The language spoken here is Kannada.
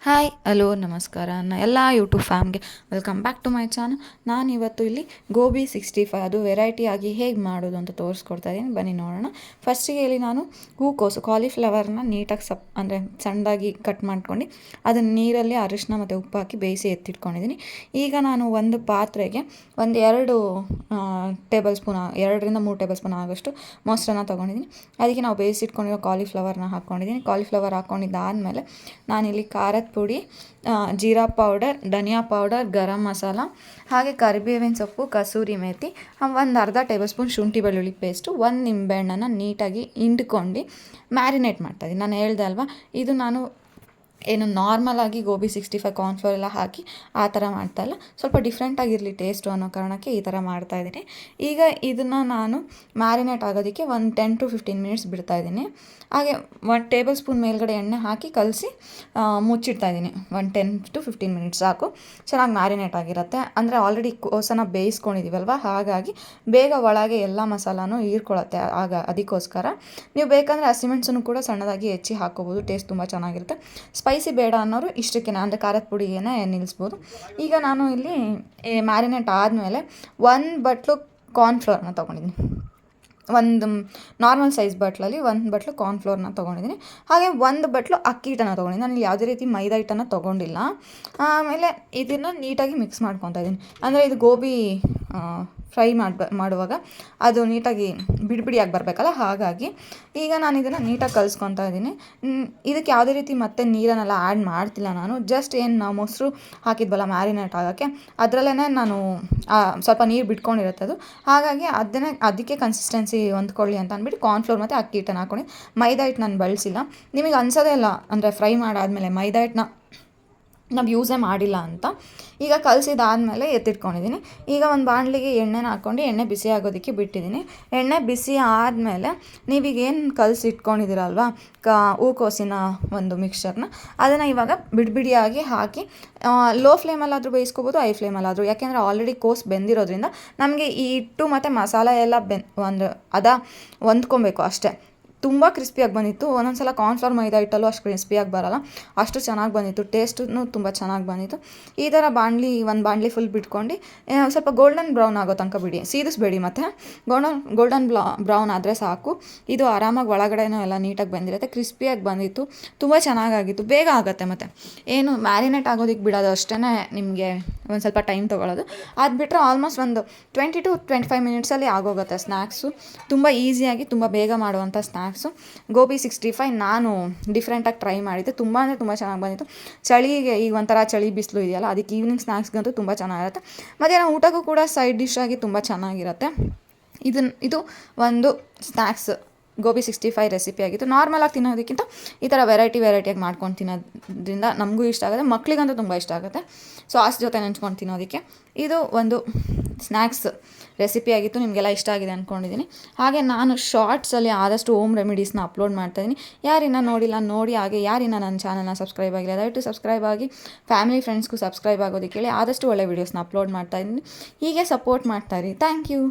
ಹಾಯ್ ಹಲೋ ನಮಸ್ಕಾರ ಎಲ್ಲ ಯೂಟ್ಯೂಬ್ ಫ್ಯಾಮ್ಗೆ welcome back to my channel. ನಾನಿವತ್ತು ಇಲ್ಲಿ ಗೋಬಿ 65 ಅದು ವೆರೈಟಿಯಾಗಿ ಹೇಗೆ ಮಾಡೋದು ಅಂತ ತೋರಿಸ್ಕೊಡ್ತಾ ಇದ್ದೀನಿ, ಬನ್ನಿ ನೋಡೋಣ. ಫಸ್ಟಿಗೆ ಇಲ್ಲಿ ನಾನು ಹೂಕೋಸು ಕಾಲಿಫ್ಲವರ್ನ ನೀಟಾಗಿ ಅಂದರೆ ಸಣ್ಣದಾಗಿ ಕಟ್ ಮಾಡ್ಕೊಂಡು ಅದನ್ನು ನೀರಲ್ಲಿ ಅರಿಶಿನ ಮತ್ತು ಉಪ್ಪು ಹಾಕಿ ಬೇಯಿಸಿ ಎತ್ತಿಟ್ಕೊಂಡಿದ್ದೀನಿ. ಈಗ ನಾನು ಒಂದು ಪಾತ್ರೆಗೆ ಒಂದು 2-3 ಟೇಬಲ್ ಸ್ಪೂನ್ ಆಗೋಷ್ಟು ಮೊಸರನ್ನ ತೊಗೊಂಡಿದ್ದೀನಿ. ಅದಕ್ಕೆ ನಾವು ಬೇಯಿಸಿಟ್ಕೊಂಡಿರೋ ಕಾಲಿಫ್ಲವರ್ನ ಹಾಕ್ಕೊಂಡಿದ್ದೀನಿ. ಕಾಲಿಫ್ಲವರ್ ಹಾಕ್ಕೊಂಡಿದ್ದಾದಮೇಲೆ ನಾನಿಲ್ಲಿ ಖಾರದ ಪುಡಿ, ಜೀರಾ ಪೌಡರ್, ಧನಿಯಾ ಪೌಡರ್, ಗರಂ ಮಸಾಲ, ಹಾಗೆ ಕರಿಬೇವಿನ ಸೊಪ್ಪು, ಕಸೂರಿ ಮೇಥಿ, ಒಂದು ಅರ್ಧ ಟೇಬಲ್ ಸ್ಪೂನ್ ಶುಂಠಿ ಬೆಳ್ಳುಳ್ಳಿ ಪೇಸ್ಟು, ಒಂದು ನಿಂಬೆಹಣ್ಣನ್ನು ನೀಟಾಗಿ ಹಿಂಡ್ಕೊಂಡು ಮ್ಯಾರಿನೇಟ್ ಮಾಡ್ತಾಯಿದ್ದೀನಿ. ನಾನು ಹೇಳ್ದೆ ಅಲ್ವಾ, ಇದು ನಾನು ಏನು ನಾರ್ಮಲಾಗಿ ಗೋಬಿ 65 ಕಾರ್ನ್ಫ್ಲೋರ್ ಎಲ್ಲ ಹಾಕಿ ಆ ಥರ ಮಾಡ್ತಾಯಿಲ್ಲ, ಸ್ವಲ್ಪ ಡಿಫ್ರೆಂಟಾಗಿರಲಿ ಟೇಸ್ಟು ಅನ್ನೋ ಕಾರಣಕ್ಕೆ ಈ ಥರ ಮಾಡ್ತಾಯಿದ್ದೀನಿ. ಈಗ ಇದನ್ನು ನಾನು ಮ್ಯಾರಿನೇಟ್ ಆಗೋದಕ್ಕೆ ಒಂದು 10-15 ಮಿನಿಟ್ಸ್ ಬಿಡ್ತಾಯಿದ್ದೀನಿ. ಹಾಗೆ 1 ಟೇಬಲ್ ಸ್ಪೂನ್ ಮೇಲ್ಗಡೆ ಎಣ್ಣೆ ಹಾಕಿ ಕಲಸಿ ಮುಚ್ಚಿಡ್ತಾಯಿದ್ದೀನಿ. 10-15 ಮಿನಿಟ್ಸ್ ಸಾಕು, ಚೆನ್ನಾಗಿ ಮ್ಯಾರಿನೇಟ್ ಆಗಿರುತ್ತೆ. ಅಂದರೆ ಆಲ್ರೆಡಿ ಕೋಸನ್ನು ಬೇಯಿಸ್ಕೊಂಡಿದ್ದೀವಲ್ವ, ಹಾಗಾಗಿ ಬೇಗ ಒಳಗೆ ಎಲ್ಲ ಮಸಾಲಾನು ಹೀರ್ಕೊಳ್ಳುತ್ತೆ. ಅದಕ್ಕೋಸ್ಕರ ನೀವು ಬೇಕಂದರೆ ಹಸಿಮೆಣಸನ್ನು ಕೂಡ ಸಣ್ಣದಾಗಿ ಹೆಚ್ಚಿ ಹಾಕ್ಕೋಬೋದು, ಟೇಸ್ಟ್ ತುಂಬ ಚೆನ್ನಾಗಿರುತ್ತೆ. ಸ್ಪೈಸಿ ಬೇಡ ಅನ್ನೋರು ಇಷ್ಟಕ್ಕೆ ಅಂದರೆ ಖಾರದ ಪುಡಿಯೇ ನಿಲ್ಲಿಸ್ಬೋದು. ಈಗ ನಾನು ಇಲ್ಲಿ ಮ್ಯಾರಿನೇಟ್ ಆದಮೇಲೆ 1 ಬಟ್ಲು ಕಾರ್ನ್ಫ್ಲೋರ್ನ ತೊಗೊಂಡಿದ್ದೀನಿ. ಒಂದು ನಾರ್ಮಲ್ ಸೈಜ್ ಬಟ್ಲಲ್ಲಿ 1 ಬಟ್ಲು ಕಾರ್ನ್ಫ್ಲೋರ್ನ ತೊಗೊಂಡಿದ್ದೀನಿ. ಹಾಗೆ 1 ಬಟ್ಲು ಅಕ್ಕಿ ಹಿಟ್ಟನ್ನು ತೊಗೊಂಡಿದ್ದೀನಿ. ನಾನು ಯಾವುದೇ ರೀತಿ ಮೈದಾ ಹಿಟ್ಟನ್ನು ತೊಗೊಂಡಿಲ್ಲ. ಆಮೇಲೆ ಇದನ್ನು ನೀಟಾಗಿ ಮಿಕ್ಸ್ ಮಾಡ್ಕೊತಾ ಇದ್ದೀನಿ. ಅಂದರೆ ಇದು ಗೋಬಿ ಫ್ರೈ ಮಾಡುವಾಗ ಅದು ನೀಟಾಗಿ ಬಿಡಿಯಾಗಿ ಬರಬೇಕಲ್ಲ, ಹಾಗಾಗಿ ಈಗ ನಾನು ಇದನ್ನು ನೀಟಾಗಿ ಕಲಿಸ್ಕೊತಾ ಇದ್ದೀನಿ. ಇದಕ್ಕೆ ಯಾವುದೇ ರೀತಿ ಮತ್ತೆ ನೀರನ್ನೆಲ್ಲ ಆ್ಯಡ್ ಮಾಡ್ತಿಲ್ಲ ನಾನು. ಜಸ್ಟ್ ಏನು ನಾವು ಮೊಸರು ಹಾಕಿದ್ವಲ್ಲ ಮ್ಯಾರಿನೇಟ್ ಆಗೋಕ್ಕೆ, ಅದರಲ್ಲೇ ನಾನು ಸ್ವಲ್ಪ ನೀರು ಬಿಟ್ಕೊಂಡಿರುತ್ತೆ ಅದು, ಹಾಗಾಗಿ ಅದಕ್ಕೆ ಕನ್ಸಿಸ್ಟೆನ್ಸಿ ಹೊಂದ್ಕೊಳ್ಳಿ ಅಂತ ಅಂದ್ಬಿಟ್ಟು ಕಾರ್ನ್ಫ್ಲೋರ್ ಮತ್ತು ಅಕ್ಕಿ ಹಿಟ್ಟನ್ನು ಹಾಕ್ಕೊಂಡು, ಮೈದಾ ಹಿಟ್ಟು ನಾನು ಬಳಸಿಲ್ಲ. ನಿಮಗೆ ಅನ್ಸೋದೇ ಇಲ್ಲ ಅಂದರೆ ಫ್ರೈ ಮಾಡಾದಮೇಲೆ ಮೈದಾ ಹಿಟ್ಟನ್ನ ನಾವು ಯೂಸೇ ಮಾಡಿಲ್ಲ ಅಂತ. ಈಗ ಕಲಸಿದಾದಮೇಲೆ ಎತ್ತಿಟ್ಕೊಂಡಿದ್ದೀನಿ. ಈಗ ಒಂದು ಬಾಣಲಿಗೆ ಎಣ್ಣೆನ ಹಾಕ್ಕೊಂಡು ಎಣ್ಣೆ ಬಿಸಿ ಆಗೋದಕ್ಕೆ ಬಿಟ್ಟಿದ್ದೀನಿ. ಎಣ್ಣೆ ಬಿಸಿ ಆದಮೇಲೆ ನೀವೀಗೇನು ಕಲಸಿಟ್ಕೊಂಡಿದ್ದೀರಲ್ವ ಹೂಕೋಸಿನ ಒಂದು ಮಿಕ್ಸ್ಚರ್ನ, ಅದನ್ನು ಇವಾಗ ಬಿಡಿಯಾಗಿ ಹಾಕಿ ಲೋ ಫ್ಲೇಮಲ್ಲಾದರೂ ಬೇಯಿಸ್ಕೋಬೋದು, ಹೈ ಫ್ಲೇಮಲ್ಲಾದರೂ. ಯಾಕೆಂದರೆ ಆಲ್ರೆಡಿ ಕೋಸು ಬೆಂದಿರೋದ್ರಿಂದ ನಮಗೆ ಈ ಹಿಟ್ಟು ಮತ್ತು ಮಸಾಲೆ ಎಲ್ಲ ಹೊಂದ್ಕೊಬೇಕು ಅಷ್ಟೇ. ತುಂಬ ಕ್ರಿಸ್ಪಿಯಾಗಿ ಬಂದಿತ್ತು. ಒಂದೊಂದು ಸಲ ಕಾರ್ನ್ಫ್ಲವರ್ ಮೈದಾ ಹಿಟ್ಟಲ್ಲೂ ಅಷ್ಟು ಕ್ರಿಸ್ಪಿಯಾಗಿ ಬರೋಲ್ಲ, ಅಷ್ಟು ಚೆನ್ನಾಗಿ ಬಂದಿತ್ತು. ಟೇಸ್ಟೂ ತುಂಬ ಚೆನ್ನಾಗಿ ಬಂದಿತ್ತು. ಈ ಥರ ಒಂದು ಬಾಣಲಿ ಫುಲ್ ಬಿಟ್ಕೊಂಡು ಸ್ವಲ್ಪ ಗೋಲ್ಡನ್ ಬ್ರೌನ್ ಆಗೋ ತನಕ ಬಿಡಿ, ಸೀದಿಸ್ಬೇಡಿ. ಮತ್ತು ಗೋಲ್ಡನ್ ಬ್ರೌನ್ ಆದರೆ ಸಾಕು. ಇದು ಆರಾಮಾಗಿ ಒಳಗಡೆನೂ ಎಲ್ಲ ನೀಟಾಗಿ ಬಂದಿರುತ್ತೆ, ಕ್ರಿಸ್ಪಿಯಾಗಿ ಬಂದಿತ್ತು, ತುಂಬ ಚೆನ್ನಾಗಾಗಿತ್ತು. ಬೇಗ ಆಗುತ್ತೆ. ಮತ್ತು ಏನು ಮ್ಯಾರಿನೇಟ್ ಆಗೋದಕ್ಕೆ ಬಿಡೋದು ಅಷ್ಟೇ ನಿಮಗೆ ಒಂದು ಸ್ವಲ್ಪ ಟೈಮ್ ತೊಗೊಳ್ಳೋದು. ಅದು ಬಿಟ್ಟರೆ ಆಲ್ಮೋಸ್ಟ್ ಒಂದು 20-25 ಮಿನಿಟ್ಸಲ್ಲಿ ಆಗೋಗುತ್ತೆ ಸ್ನ್ಯಾಕ್ಸು. ತುಂಬ ಈಸಿಯಾಗಿ ತುಂಬ ಬೇಗ ಮಾಡುವಂಥ ಸ್ನ್ಯಾಕ್ಸು ಗೋಬಿ 65 ನಾನು ಡಿಫ್ರೆಂಟಾಗಿ ಟ್ರೈ ಮಾಡಿದ್ದೆ. ತುಂಬ ಅಂದರೆ ತುಂಬ ಚೆನ್ನಾಗಿ ಬಂದಿತ್ತು. ಚಳಿಗೆ ಈಗ ಒಂಥರ ಚಳಿ ಬಿಸಿಲು ಇದೆಯಲ್ಲ, ಅದಕ್ಕೆ ಈವ್ನಿಂಗ್ ಸ್ನ್ಯಾಕ್ಸ್ಗಂತೂ ತುಂಬ ಚೆನ್ನಾಗಿರುತ್ತೆ. ಮಧ್ಯಾಹ್ನ ಊಟಕ್ಕೂ ಕೂಡ ಸೈಡ್ ಡಿಶ್ ಆಗಿ ತುಂಬ ಚೆನ್ನಾಗಿರುತ್ತೆ. ಇದು ಒಂದು ಸ್ನ್ಯಾಕ್ಸ್ ಗೋಬಿ 65 ರೆಸಿಪಿ ಆಗಿತ್ತು. ನಾರ್ಮಲಾಗಿ ತಿನ್ನೋದಕ್ಕಿಂತ ಈ ಥರ ವೆರೈಟಿಯಾಗಿ ಮಾಡ್ಕೊಂಡು ತಿನ್ನೋದ್ರಿಂದ ನಮಗೂ ಇಷ್ಟ ಆಗುತ್ತೆ, ಮಕ್ಕಳಿಗಂತೂ ತುಂಬ ಇಷ್ಟ ಆಗುತ್ತೆ. ಸಾಸ್ ಜೊತೆ ನೆಂಚ್ಕೊಂಡು ತಿನ್ನೋದಕ್ಕೆ ಇದು ಒಂದು ಸ್ನ್ಯಾಕ್ಸ್ ರೆಸಿಪಿ ಆಗಿತ್ತು. ನಿಮಗೆಲ್ಲ ಇಷ್ಟ ಆಗಿದೆ ಅಂದ್ಕೊಂಡಿದ್ದೀನಿ. ಹಾಗೆ ನಾನು ಶಾರ್ಟ್ಸಲ್ಲಿ ಆದಷ್ಟು ಹೋಮ್ ರೆಮಿಡೀಸ್ನ ಅಪ್ಲೋಡ್ ಮಾಡ್ತಾಯಿದ್ದೀನಿ. ಯಾರಿನ್ನ ನೋಡಿಲ್ಲ ನೋಡಿ, ಹಾಗೆ ಯಾರಿನ್ನ ನನ್ನ ಚಾನಲ್ನ ಸಬ್ಸ್ಕ್ರೈಬ್ ಆಗಿಲ್ಲ ದಯವಿಟ್ಟು ಸಬ್ಸ್ಕ್ರೈಬ್ ಆಗಿ, ಫ್ಯಾಮಿಲಿ ಫ್ರೆಂಡ್ಸ್ಗೂ ಸಬ್ಸ್ಕ್ರೈಬ್ ಆಗೋದಕ್ಕೆ ಹೇಳಿ. ಆದಷ್ಟು ಒಳ್ಳೆ ವೀಡಿಯೋಸ್ನ ಅಪ್ಲೋಡ್ ಮಾಡ್ತಾಯಿದ್ದೀನಿ. ಹೀಗೆ ಸಪೋರ್ಟ್ ಮಾಡ್ತಾಯಿರಿ. Thank you.